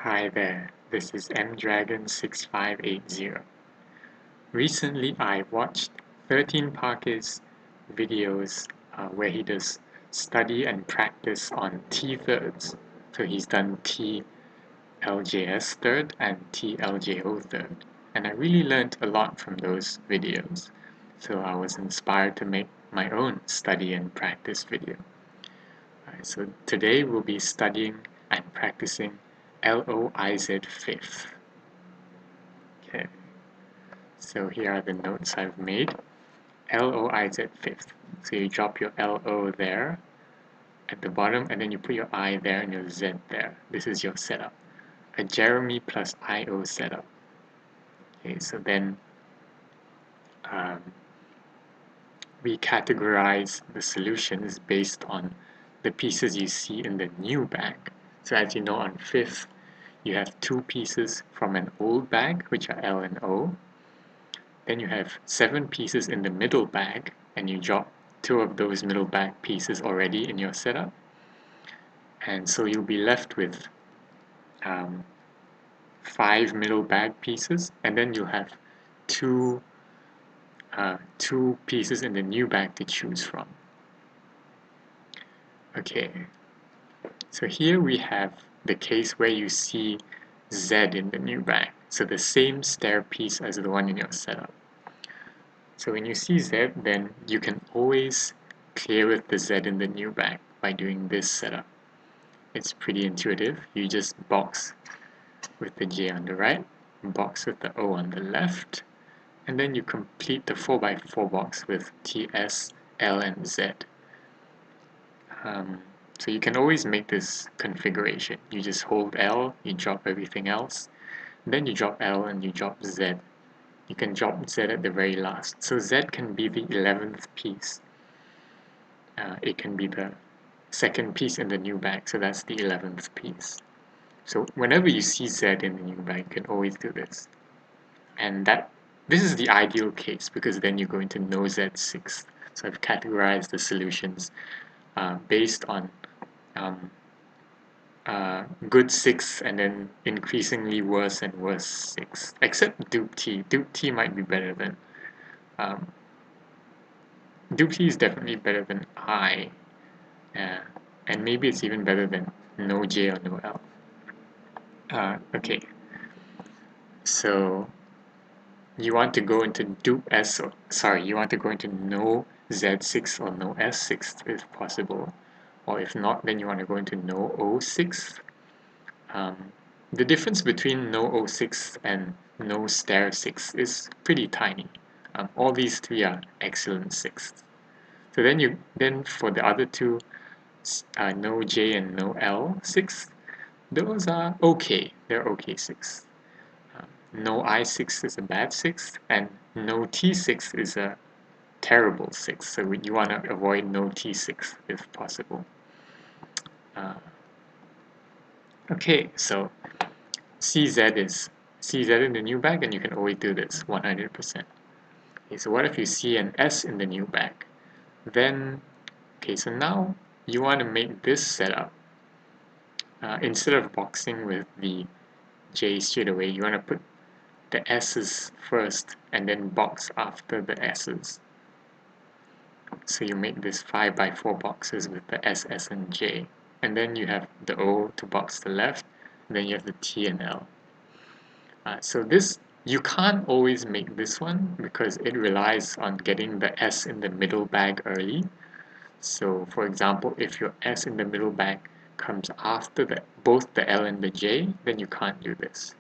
Hi there, this is mdragon6580. Recently I watched 13 Parker's videos where he does study and practice on T-thirds. So he's done TLJS third and TLJO third. And I really learned a lot from those videos. So I was inspired to make my own study and practice video. So today we'll be studying and practicing LOIZ fifth. Okay, so here are the notes I've made. LOIZ fifth. So you drop your LO there at the bottom and then you put your I there and your Z there. This is your setup. A Jeremy plus IO setup. Okay, so then we categorize the solutions based on the pieces you see in the new bag. So as you know, on fifth, you have two pieces from an old bag, which are L and O. Then you have 7 pieces in the middle bag, and you drop 2 of those middle bag pieces already in your setup. And so you'll be left with 5 middle bag pieces, and then you'll have two pieces in the new bag to choose from. Okay, so here we have the case where you see Z in the new bag, so the same stair piece as the one in your setup. So when you see Z, then you can always clear with the Z in the new bag by doing this setup. It's pretty intuitive. You just box with the J on the right, box with the O on the left, and then you complete the 4x4 box with TS, L, and Z. So you can always make this configuration. You just hold L, you drop everything else, then you drop L and you drop Z. You can drop Z at the very last. So Z can be the 11th piece. It can be the second piece in the new bag, so that's the 11th piece. So whenever you see Z in the new bag, you can always do this. And this is the ideal case because then you're going to know Z sixth. So I've categorized the solutions based on good sixth and then increasingly worse and worse sixth. Except dupe T. Dupe T might be better than dupe T is definitely better than I. And maybe it's even better than no J or no L. Okay, so you want to go into dupe S, you want to go into no Z6 or no S6 if possible, or if not, then you want to go into no O6. The difference between no O6 and no stair 6 is pretty tiny. All these three are excellent sixths. So then for the other two, no J and no L6, those are okay. They're okay sixths. No I6 is a bad sixth, and no T6 is a terrible sixth. So you want to avoid no T6 if possible. Okay, so CZ is CZ in the new bag, and you can always do this 100%. Okay, so what if you see an S in the new bag? Then, okay, so now you want to make this setup. Instead of boxing with the J straight away, you want to put the S's first and then box after the S's. So you make this 5x4 boxes with the S, S, and J. And then you have the O to box the left, and then you have the T and L. So this, you can't always make this one because it relies on getting the S in the middle bag early. So for example, if your S in the middle bag comes after both the L and the J, then you can't do this.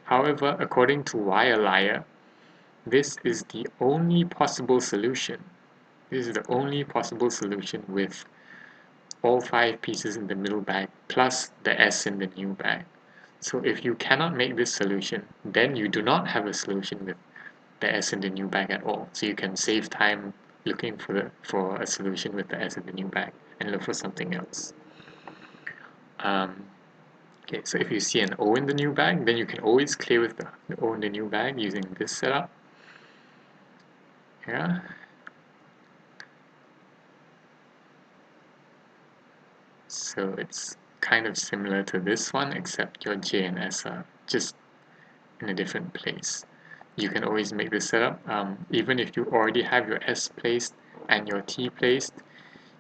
However, according to Wire this is the only possible solution. This is the only possible solution with all 5 pieces in the middle bag plus the S in the new bag. So if you cannot make this solution, then you do not have a solution with the S in the new bag at all. So you can save time looking for a solution with the S in the new bag and look for something else. Okay, so if you see an O in the new bag, then you can always clear with the O in the new bag using this setup. Yeah. So it's kind of similar to this one, except your J and S are just in a different place. You can always make this setup, even if you already have your S placed and your T placed,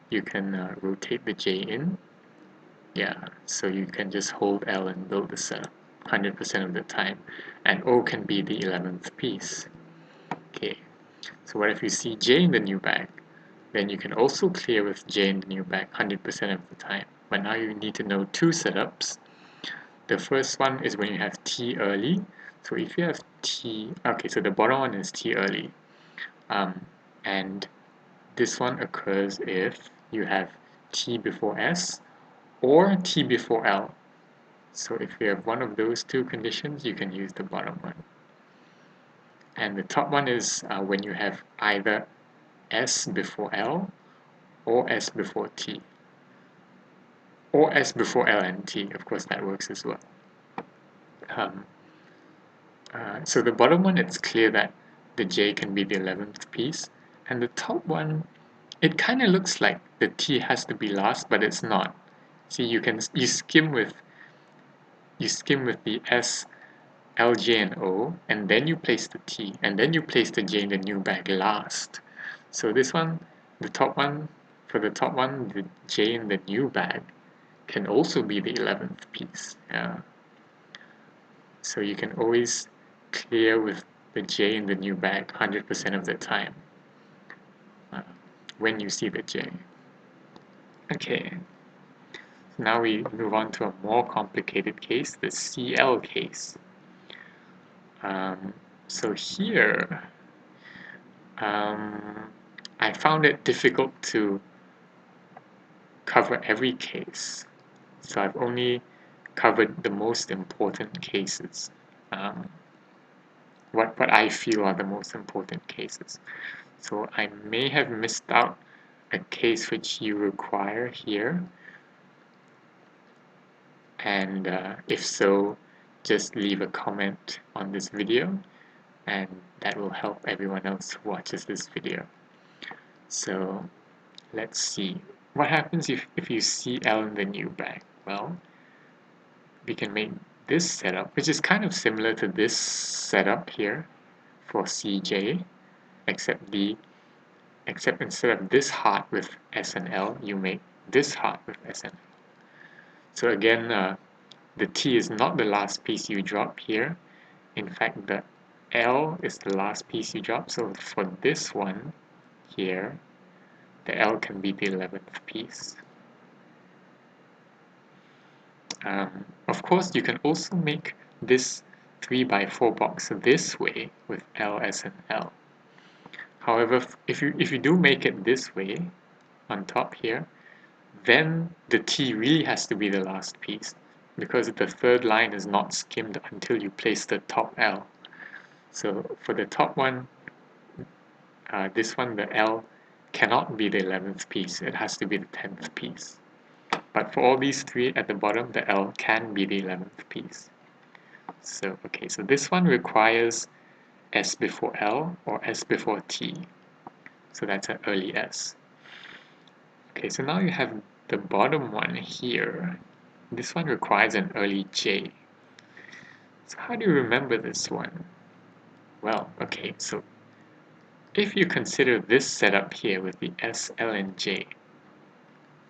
you can rotate the J in. Yeah, so you can just hold L and build the setup 100% of the time, and O can be the 11th piece. Okay, so what if you see J in the new bag? Then you can also clear with J in the new bag 100% of the time. But now you need to know two setups. The first one is when you have T early. So if you have T, okay, so the bottom one is T early. And this one occurs if you have T before S or T before L. So if you have one of those two conditions, you can use the bottom one. And the top one is when you have either S before L or S before T. Or S before L and T, of course that works as well. So the bottom one, it's clear that the J can be the 11th piece. And the top one, it kind of looks like the T has to be last, but it's not. See, you skim with the S, L, J, and O, and then you place the T, and then you place the J in the new bag last. So this one, the top one, for the top one, the J in the new bag can also be the 11th piece. So you can always clear with the J in the new bag 100% of the time when you see the J. Okay, so now we move on to a more complicated case, the CL case. So here, I found it difficult to cover every case. So I've only covered the most important cases. What I feel are the most important cases. So I may have missed out a case which you require here. And if so, just leave a comment on this video, and that will help everyone else who watches this video. So let's see. What happens if you see L in the new bag? Well, we can make this setup, which is kind of similar to this setup here for CJ, except instead of this heart with S and L, you make this heart with S and L. So again, the T is not the last piece you drop here. In fact, the L is the last piece you drop. So for this one here, the L can be the 11th piece. Of course, you can also make this 3x4 box this way with L, S, and L. However, if you do make it this way on top here, then the T really has to be the last piece, because the third line is not skimmed until you place the top L. So for the top one, this one, the L cannot be the 11th piece, it has to be the 10th piece. But for all these three at the bottom, the L can be the 11th piece. So, okay, so this one requires S before L or S before T. So that's an early S. Okay, so now you have the bottom one here. This one requires an early J. So how do you remember this one? Well, okay, so if you consider this setup here with the S, L, and J,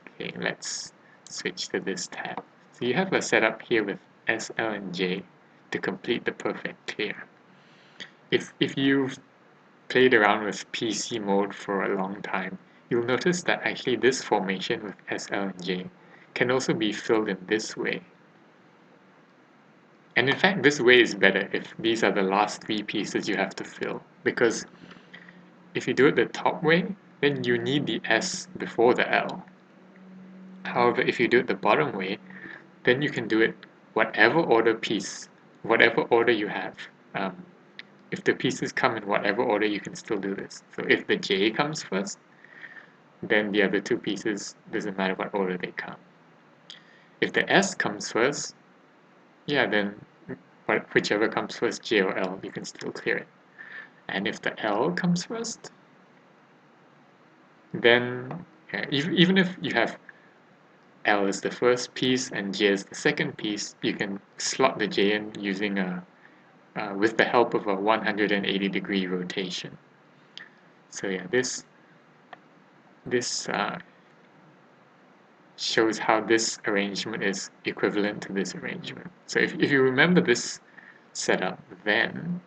okay, let's switch to this tab. So you have a setup here with S, L, and J to complete the perfect clear. If you've played around with PC mode for a long time, you'll notice that actually this formation with S, L, and J can also be filled in this way. And in fact, this way is better if these are the last three pieces you have to fill, because if you do it the top way, then you need the S before the L. However, if you do it the bottom way, then you can do it whatever order you have. If the pieces come in whatever order, you can still do this. So if the J comes first, then the other two pieces, doesn't matter what order they come. If the S comes first, yeah, then whichever comes first, J or L, you can still clear it. And if the L comes first, then even if you have L is the first piece and J is the second piece, you can slot the J in using with the help of a 180-degree rotation. So yeah, this shows how this arrangement is equivalent to this arrangement. So if you remember this setup, then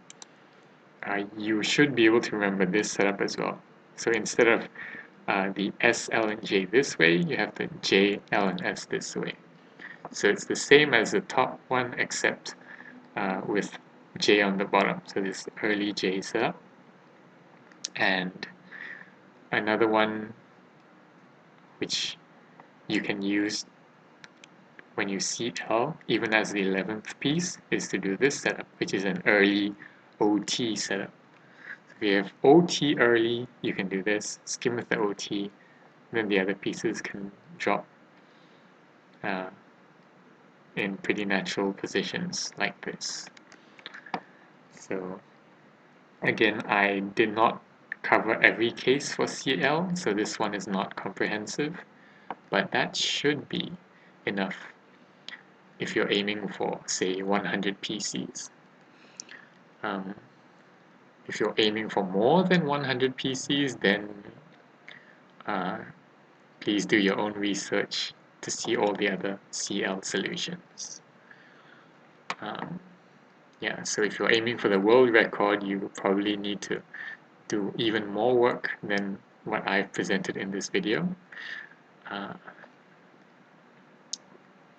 you should be able to remember this setup as well. So instead of the S, L, and J this way, you have the J, L, and S this way. So it's the same as the top one, except with J on the bottom. So this early J setup. And another one which you can use when you see L, even as the 11th piece, is to do this setup, which is an early OT setup. So if you have OT early, you can do this, skim with the OT, then the other pieces can drop in pretty natural positions like this. So again, I did not cover every case for CL, so this one is not comprehensive, but that should be enough if you're aiming for, say, 100 PCs. If you're aiming for more than 100 PCs, then please do your own research to see all the other CL solutions. Yeah, so if you're aiming for the world record, you probably need to do even more work than what I've presented in this video.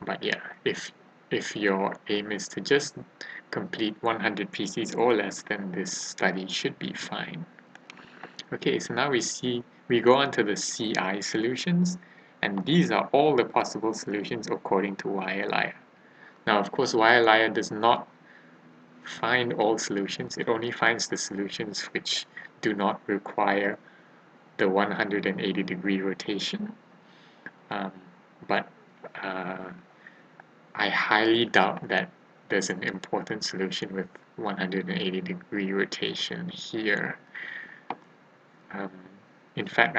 But yeah, if your aim is to just complete 100 PCs or less, then this study should be fine. Okay, so now we go on to the CI solutions, and these are all the possible solutions according to Wire. Now, of course, Wire does not find all solutions. It only finds the solutions which do not require the 180-degree rotation. But I highly doubt that there's an important solution with 180-degree rotation here. In fact,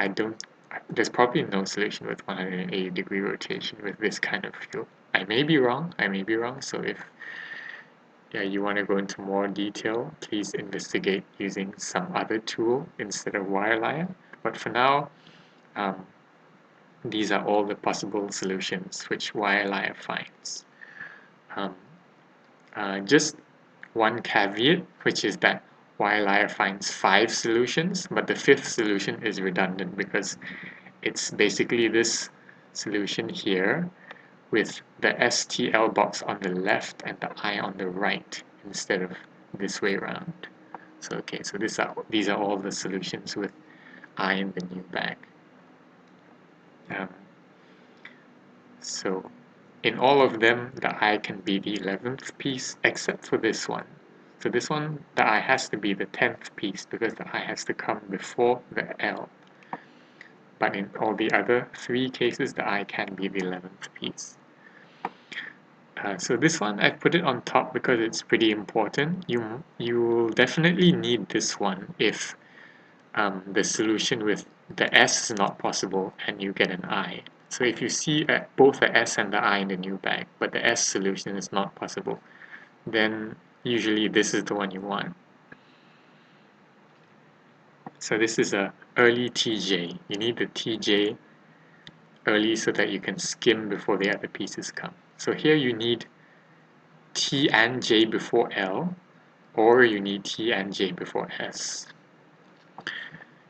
there's probably no solution with 180-degree rotation with this kind of field. I may be wrong, so if you want to go into more detail, please investigate using some other tool instead of Wire. But for now, these are all the possible solutions which Wire finds. Just one caveat, which is that Wire finds 5 solutions, but the 5th solution is redundant because it's basically this solution here with the STL box on the left and the I on the right instead of this way around. So okay, so these are all the solutions with I in the new bag. So in all of them, the I can be the 11th piece except for this one. So this one, the I has to be the 10th piece because the I has to come before the L. But in all the other 3 cases, the I can be the 11th piece. So this one, I put it on top because it's pretty important. You will definitely need this one if the solution with the S is not possible and you get an I. So if you see both the S and the I in the new bag, but the S solution is not possible, then usually this is the one you want. So this is a early TJ. You need the TJ early so that you can skim before the other pieces come. So here you need T and J before L, or you need T and J before S.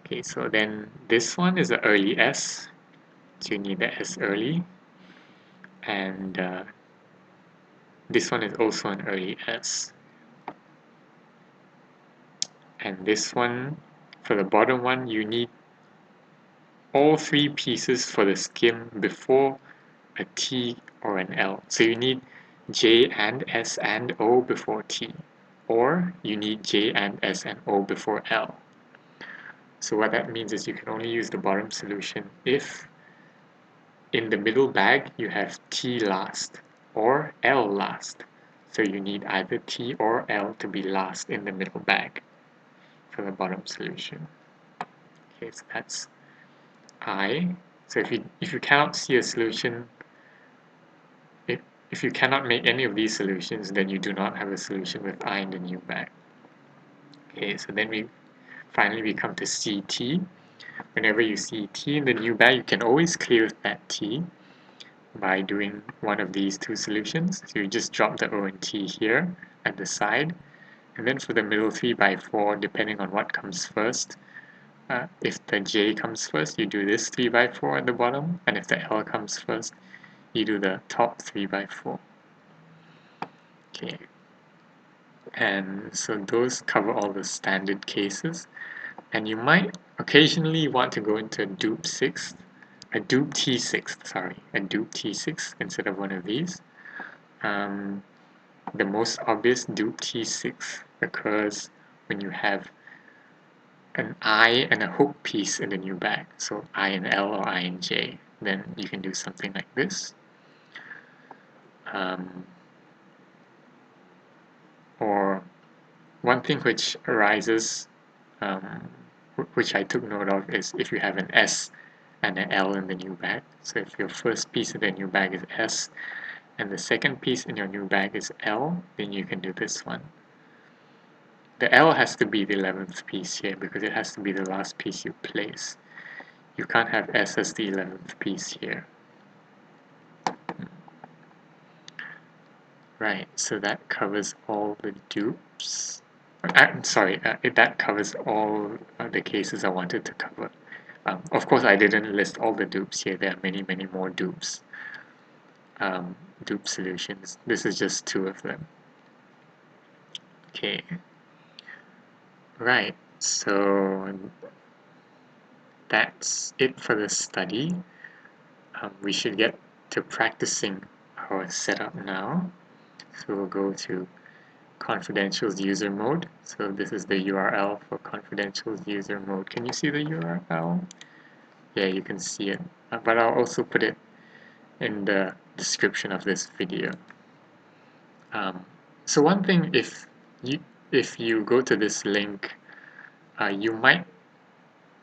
Okay, so then this one is an early S, so you need the S early, and this one is also an early S. And this one, for the bottom one, you need all 3 pieces for the skim before a T or an L. So you need J and S and O before T, or you need J and S and O before L. So what that means is you can only use the bottom solution if in the middle bag you have T last or L last. So you need either T or L to be last in the middle bag for the bottom solution. Okay, so that's I. So if you cannot see a solution if you cannot make any of these solutions, then you do not have a solution with I in the new bag. Okay, so then we come to CT. Whenever you see T in the new bag, you can always clear that T by doing one of these two solutions. So you just drop the O and T here at the side. And then for the middle 3/4, depending on what comes first, if the J comes first, you do this 3/4 at the bottom. And if the L comes first, you do the top 3/4. Okay. And so those cover all the standard cases. And you might occasionally want to go into a dupe T6 instead of one of these. The most obvious dupe T6 occurs when you have an I and a hook piece in the new bag. So I and L or I and J. Then you can do something like this. Or one thing which arises, which I took note of, is if you have an S and an L in the new bag. So if your first piece in the new bag is S and the second piece in your new bag is L, then you can do this one. The L has to be the 11th piece here because it has to be the last piece you place. You can't have S as the 11th piece here. Right, so that covers all the dupes. That covers all the cases I wanted to cover. Of course, I didn't list all the dupes here. There are many, many more dupes. Dupe solutions. This is just 2 of them. Okay. Right, so that's it for the study. We should get to practicing our setup now. So we'll go to Confidential's user mode. So this is the URL for Confidential's user mode. Can you see the URL? Yeah, you can see it. But I'll also put it in the description of this video. So one thing, if you go to this link, you might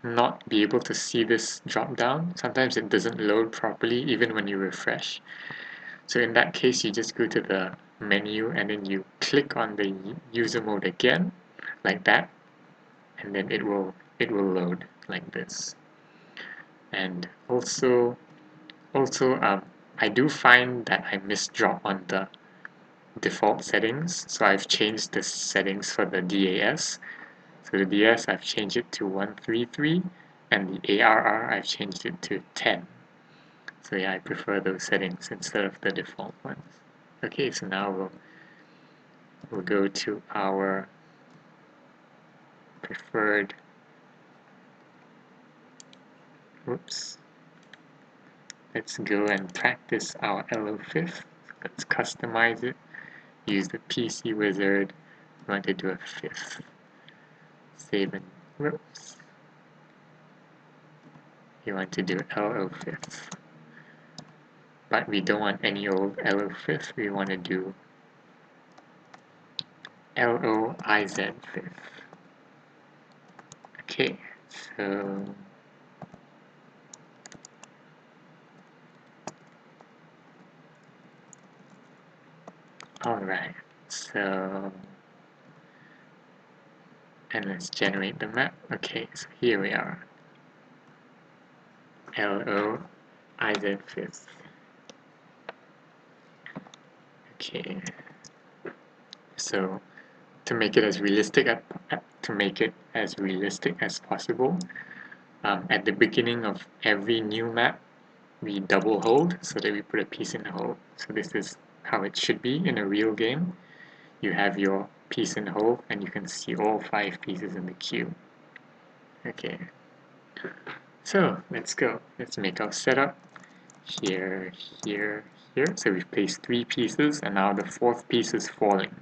not be able to see this drop down. Sometimes it doesn't load properly even when you refresh. So in that case, you just go to the menu and then you click on the user mode again, like that, and then it will load like this. And also I do find that I misdrop on the default settings, so I've changed the settings for the DAS. So the DAS I've changed it to 133, and the ARR I've changed it to 10. So yeah, I prefer those settings instead of the default ones. Okay, so now we'll go to our preferred, let's go and practice our LO5th. Let's customize it, use the PC wizard. We want to do a 5th. Save and, you want to do LO5th. But we don't want any old LO5th, we want to do LOIZ5th. Okay, so alright, so and let's generate the map. Okay, so here we are. LOIZ5th. Okay, so to make it as realistic as possible, at the beginning of every new map, we double hold so that we put a piece in the hole. So this is how it should be in a real game. You have your piece in the hole and you can see all 5 pieces in the queue. Okay, so let's go. Let's make our setup. Here, here, here. So we've placed 3 pieces and now the 4th piece is falling.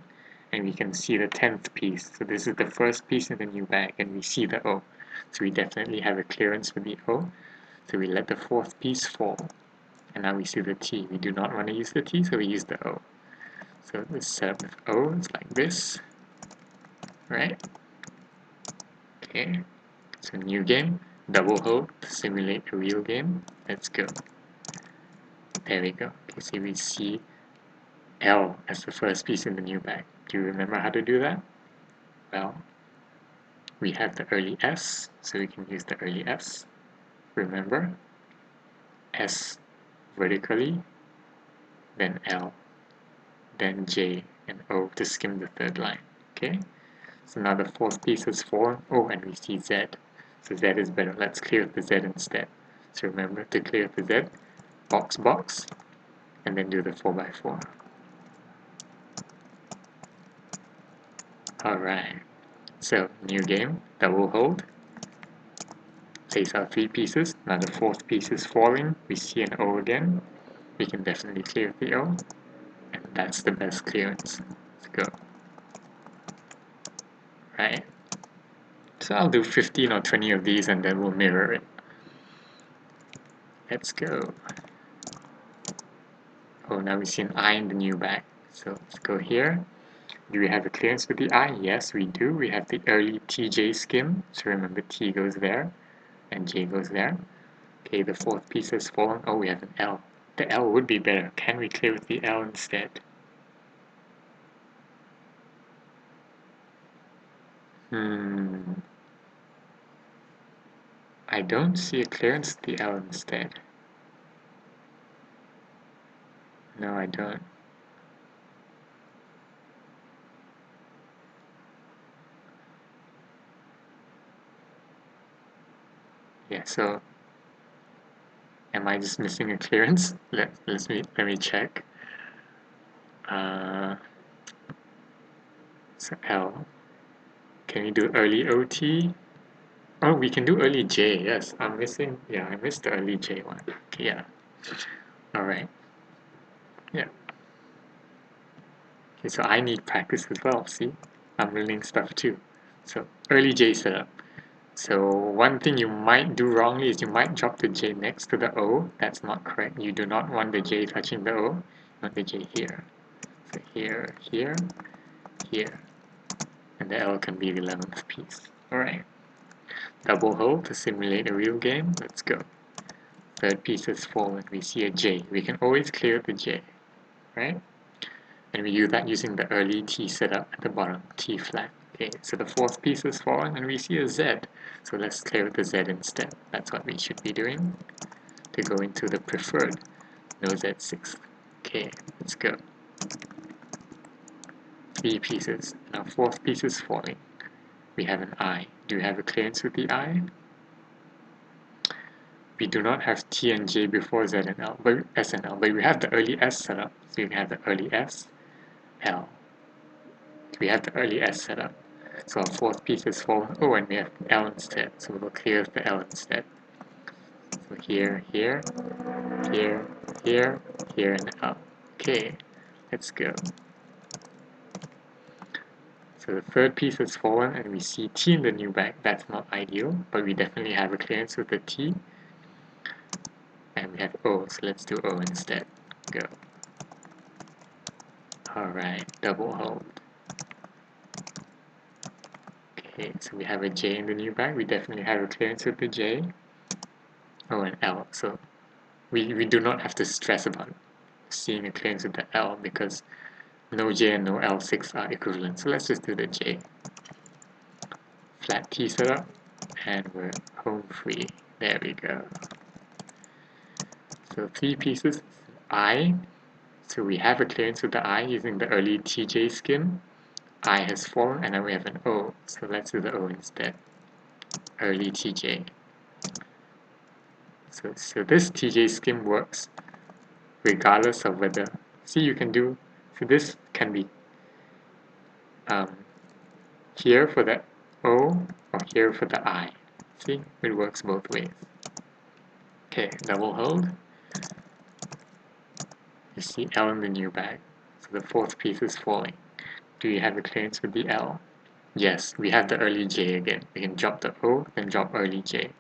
And we can see the 10th piece. So this is the first piece in the new bag and we see the O. So we definitely have a clearance for the O. So we let the 4th piece fall. And now we see the T. We do not want to use the T, so we use the O. So let's set up with O. It's like this. Right? Okay. So new game. Double hold to simulate a real game. Let's go. There we go. Okay, so we see L as the first piece in the new bag. Do you remember how to do that? Well, we have the early S, so we can use the early S. Remember, S vertically, then L, then J and O to skim the third line. Okay, so now the fourth piece is 4. Oh, and we see Z. So Z is better. Let's clear the Z instead. So remember to clear the Z, box, box, and then do the 4x4. Alright, so new game, double hold. Place our 3 pieces. Now the fourth piece is falling. We see an O again. We can definitely clear the O. And that's the best clearance. Let's go. Right. So I'll do 15 or 20 of these and then we'll mirror it. Let's go. Oh, now we see an I in the new bag. So let's go here. Do we have a clearance with the I? Yes, we do. We have the early TJ skim. So remember T goes there and J goes there. Okay, the fourth piece has fallen. Oh, we have an L. The L would be better. Can we clear with the L instead? I don't see a clearance with the L instead. No, I don't. Yeah, so am I just missing a clearance? Let me check. So L. Can we do early OT? Oh, we can do early J. Yes, I'm missing. Yeah, I missed the early J one. Okay, yeah. All right. Yeah. Okay, so I need practice as well. See, I'm learning stuff too. So early J setup. So one thing you might do wrongly is you might drop the J next to the O. That's not correct. You do not want the J touching the O. You want the J here. So here, here, here. And the L can be the 11th piece. Alright. Double hold to simulate a real game. Let's go. Third piece has fallen. We see a J. We can always clear the J. Right? And we do that using the early T setup at the bottom. T flat. Okay, so the fourth piece has fallen and we see a Z. So let's clear the Z instead. That's what we should be doing to go into the preferred. No Z6. Okay, let's go. 3 pieces. Now fourth piece is falling. We have an I. Do you have a clearance with the I? We do not have T and J before Z and L, but S and L, but we have the early S set up. So you can have the early S, L. We have the early S set up. So our fourth piece is fallen. Oh, and we have L instead. So we'll clear the L instead. So here, here, here, here, here, and L. Okay, let's go. So the third piece has fallen and we see T in the new bag. That's not ideal, but we definitely have a clearance with the T. And we have O, so let's do O instead. Go. Alright, double hold. Okay, so we have a J in the new bag. We definitely have a clearance with the J. Oh, and L. So we do not have to stress about seeing a clearance with the L because no J and no L6 are equivalent. So let's just do the J. Flat T setup, and we're home free. There we go. So 3 pieces, I. So we have a clearance with the I using the early TJ skim. I has fallen, and now we have an O. So let's do the O instead. Early TJ. So this TJ skim works regardless of whether, see you can do, so this can be here for the O or here for the I. See, it works both ways. Okay, double hold. You see L in the new bag, so the fourth piece is falling. Do you have a clearance with the L? Yes, we have the early J again. We can drop the O, then drop early J.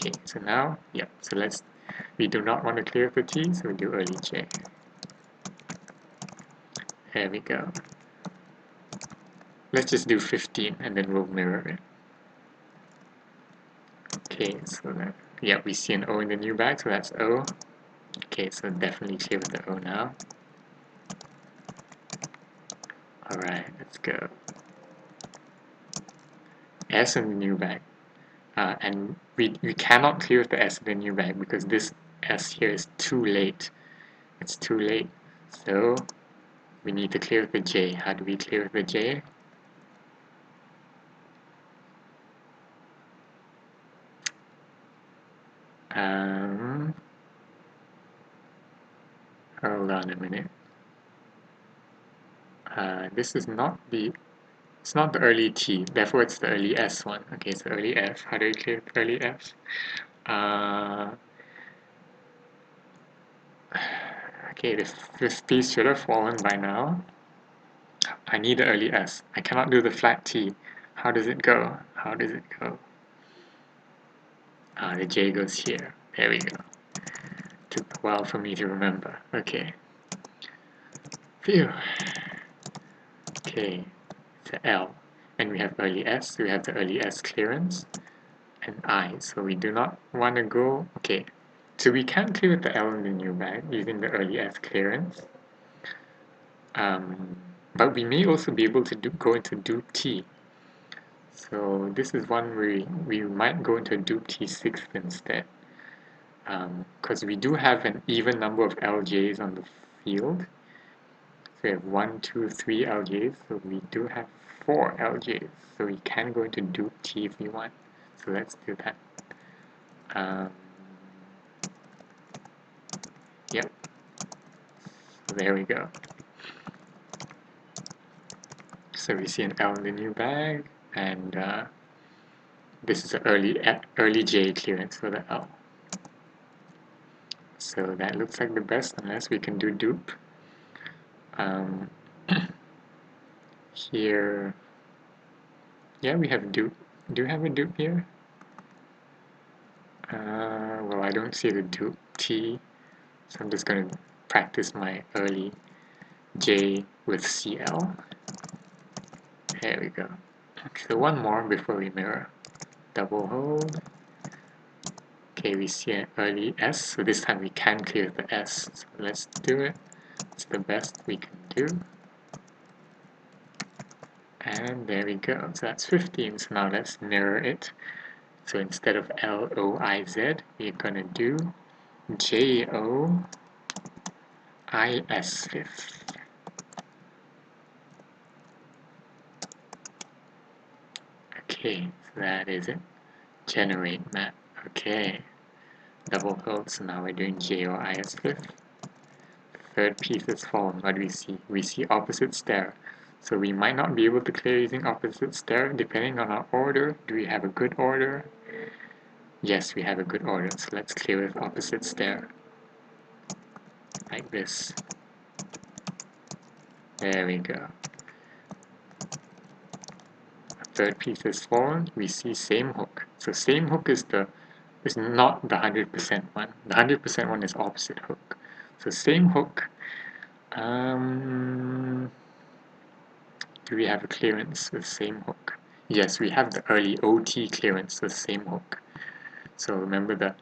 Okay, so now, yeah, so we do not want to clear the T, so we do early J. There we go. Let's just do 15 and then we'll mirror it. Okay, so that, yeah, we see an O in the new bag, so that's O. Okay, so definitely clear with the O now. Alright, let's go. S in the new bag. And we cannot clear the S in the new bag because this S here is too late. It's too late. So we need to clear the J. How do we clear the J? Hold on a minute. This is not the It's not the early T, therefore it's the early S one. Okay, so early F. How do we clear early F? Okay, this piece should have fallen by now. I need the early S. I cannot do the flat T. How does it go? How does it go? The J goes here. There we go. Took a while for me to remember. Okay. Phew. Okay, it's a L. And we have early S, so we have the early S clearance. And I, so we do not want to go, okay, so we can clear the L in the new bag using the early S clearance, but we may also be able to go into dupe T. So this is one where we might go into dupe T6 instead, because we do have an even number of LJs on the field. So we have 1, 2, 3 LJs, so we do have 4 LJs, so we can go into dupe T if we want. So let's do that. Yep, so there we go. So we see an L in the new bag, and this is an early J clearance for the L. So that looks like the best, unless we can do dupe. Here, yeah, we have dupe. Do we have a dupe here? Well, I don't see the dupe T, so I'm just going to practice my early J with CL. There we go. So one more before we mirror. Double hold. Okay, we see an early S, so this time we can clear the S. So let's do it. It's the best we can do. And there we go. So that's 15. So now let's mirror it. So instead of L-O-I-Z, we're going to do J-O-I-S fifth. Okay, so that is it. Generate map. Okay. Double hold, so now we're doing J-O-I-S fifth. Third piece is fallen. What do we see? We see opposite stair. So we might not be able to clear using opposite stair depending on our order. Do we have a good order? Yes, we have a good order. So let's clear with opposite stair. Like this. There we go. Third piece is fallen. We see same hook. So same hook is not the 100% one. The 100% one is opposite hook. So same hook. Do we have a clearance with same hook? Yes, we have the early OT clearance with same hook. So remember the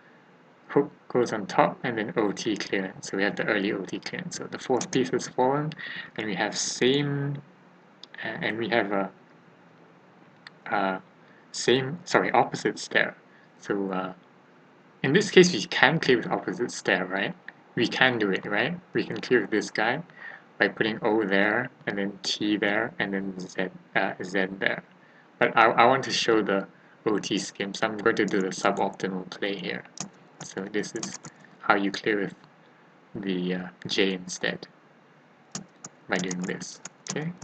hook goes on top and then OT clearance. So we have the early OT clearance. So the fourth piece is fallen, and we have same, and we have a opposite stair. So in this case, we can clear with opposite stair, right? We can do it, right? We can clear with this guy by putting O there, and then T there, and then Z there. But I want to show the OT scheme, so I'm going to do the suboptimal play here. So this is how you clear with the J instead, by doing this, okay?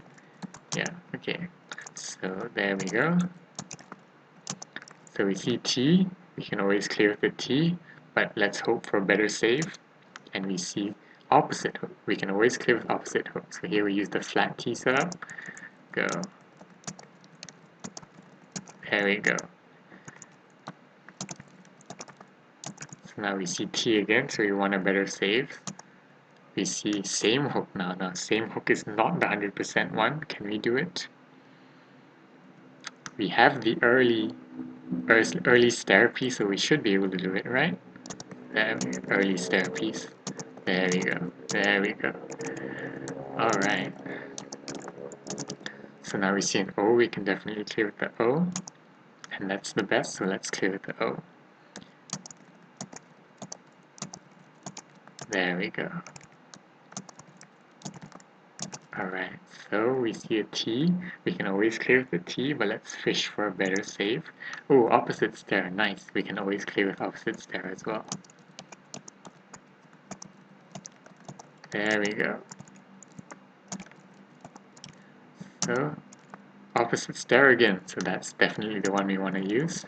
Yeah, okay. So there we go. So we see T, we can always clear with the T, but let's hope for a better save. And we see opposite hook. We can always clear with opposite hook. So here we use the flat T setup. Go. There we go. So now we see T again, so we want a better save. We see same hook now. Now same hook is not the 100% one. Can we do it? We have the early stair piece, so we should be able to do it, right? Early stair piece. There we go. There we go. Alright. so now we see an O, we can definitely clear with the O, and that's the best, so let's clear with the O. There we go. Alright, so we see a T. We can always clear with the T, but let's fish for a better save. Oh, opposite stair, nice. We can always clear with opposite stair as well. There we go. So, opposite stair again, so that's definitely the one we want to use.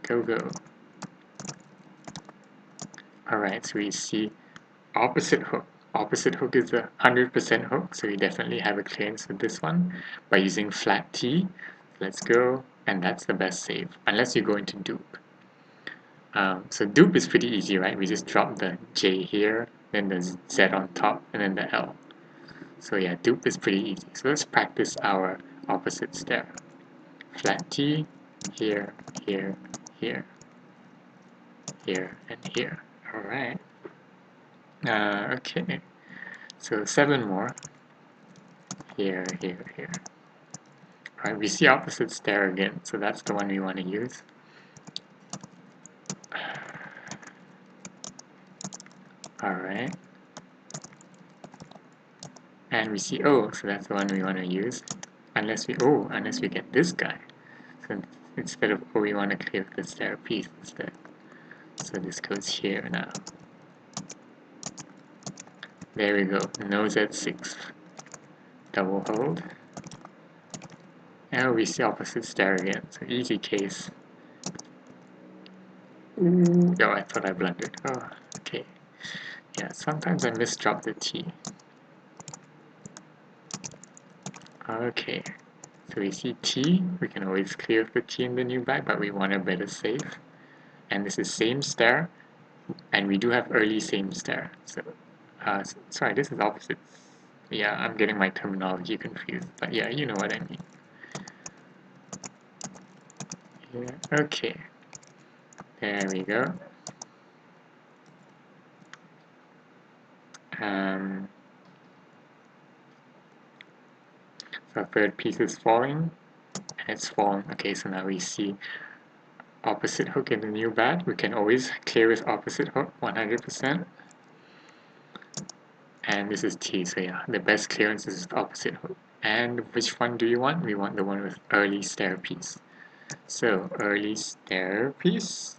Go, go. Alright, so we see opposite hook. Opposite hook is a 100% hook, so we definitely have a clearance with this one by using flat T. Let's go, and that's the best save, unless you go into dupe. So dupe is pretty easy, right? We just drop the J here, then the Z on top, and then the L. So yeah, dupe is pretty easy. So let's practice our opposite stair. Flat T, here, here, here, here, and here. Alright. Okay. So 7 more. Here, here, here. Alright, we see opposite stair again, so that's the one we want to use. Alright. And we see O, so that's the one we want to use. Unless we get this guy. So instead of O, we want to clear the stair piece instead. So this goes here now. There we go, no Z6. Double hold. And we see opposite stair again, so easy case. Ooh, oh, I thought I blundered. Oh, okay. Yeah, sometimes I misdrop the T. Okay, so we see T. We can always clear the T in the new bag, but we want a better save. And this is same stair, and we do have early same stair. So, sorry, this is opposite. Yeah, I'm getting my terminology confused, but yeah, you know what I mean. Yeah, okay. There we go. So third piece is falling, and it's fallen. Okay, so now we see opposite hook in the new bag. We can always clear with opposite hook 100%. And this is T, so yeah, the best clearance is opposite hook. And which one do you want? We want the one with early stair piece. So early stair piece.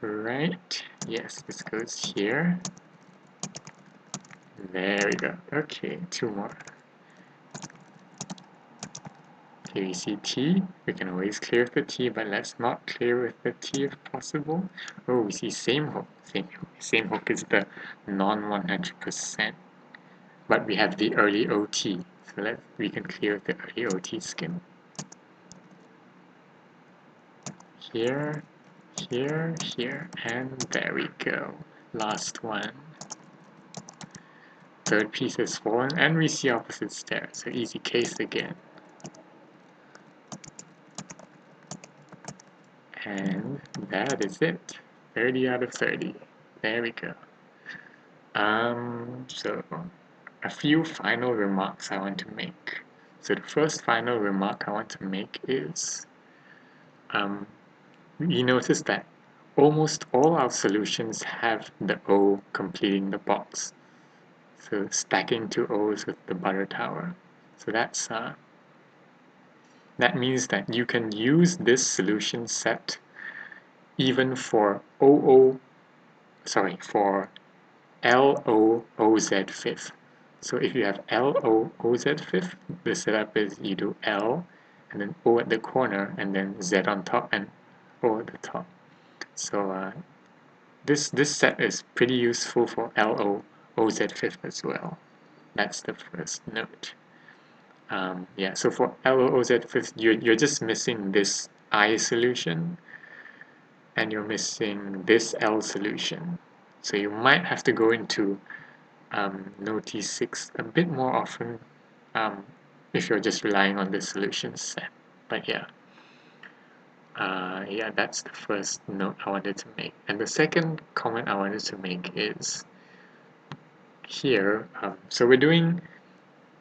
Right, yes, this goes here. There we go. Okay, 2 more. Okay, we see T. We can always clear with the T, but let's not clear with the T if possible. Oh, we see same hook. Same hook is the non-100%. But we have the early OT. So we can clear with the early OT skim. Here, here, here, and there we go. Last one. Third piece is fallen, and we see opposite stair, so easy case again. And that is it. 30 out of 30. There we go. So a few final remarks I want to make. So the first final remark I want to make is, we notice that almost all our solutions have the O completing the box. So stacking 2 O's with the butter tower. So that means that you can use this solution set even for for LOOZ fifth. So if you have LOOZ fifth, the setup is you do L and then O at the corner and then Z on top and O at the top. So this set is pretty useful for LOOZ fifth as well. That's the first note. Yeah, so for LOOZ fifth, you're just missing this I solution and you're missing this L solution. So you might have to go into no T6 a bit more often if you're just relying on the solution set. But yeah, yeah, that's the first note I wanted to make. And the second comment I wanted to make is here, so we're doing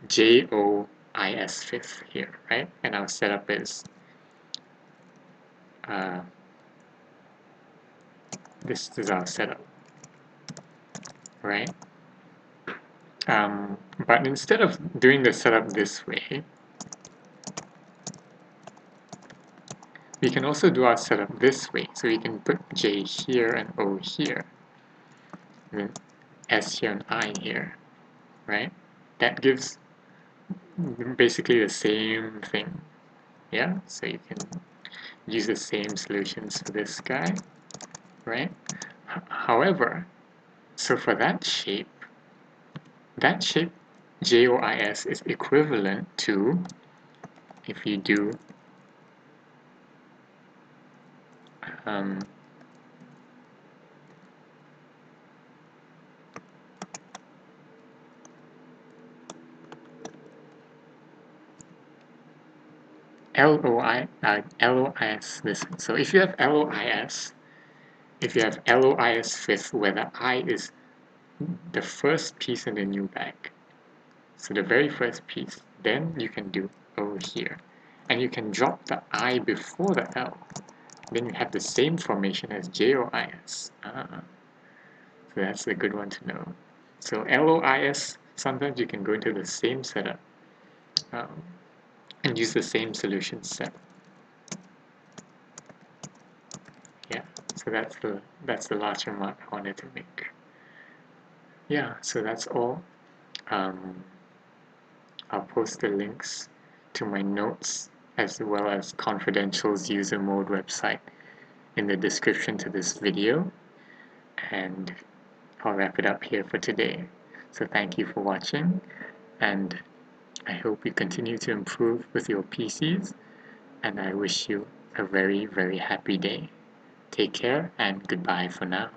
JOIS fifth here, right? And our setup is this is our setup, right? But instead of doing the setup this way, we can also do our setup this way. So we can put J here and O here, and then S here and I here, right? That gives basically the same thing, yeah? So you can use the same solutions for this guy, right? However, so for that shape JOIS is equivalent to, if you do LOIS this one. So if you have LOIS fifth where the I is the first piece in the new bag, so the very first piece, then you can do O here. And you can drop the I before the L. Then you have the same formation as JOIS. So that's a good one to know. So LOIS, sometimes you can go into the same setup and use the same solution set. Yeah, so that's the last remark I wanted to make. Yeah, so that's all. I'll post the links to my notes as well as Confidential's user mode website in the description to this video, and I'll wrap it up here for today. So thank you for watching, and I hope you continue to improve with your PCs, and I wish you a very, very happy day. Take care and goodbye for now.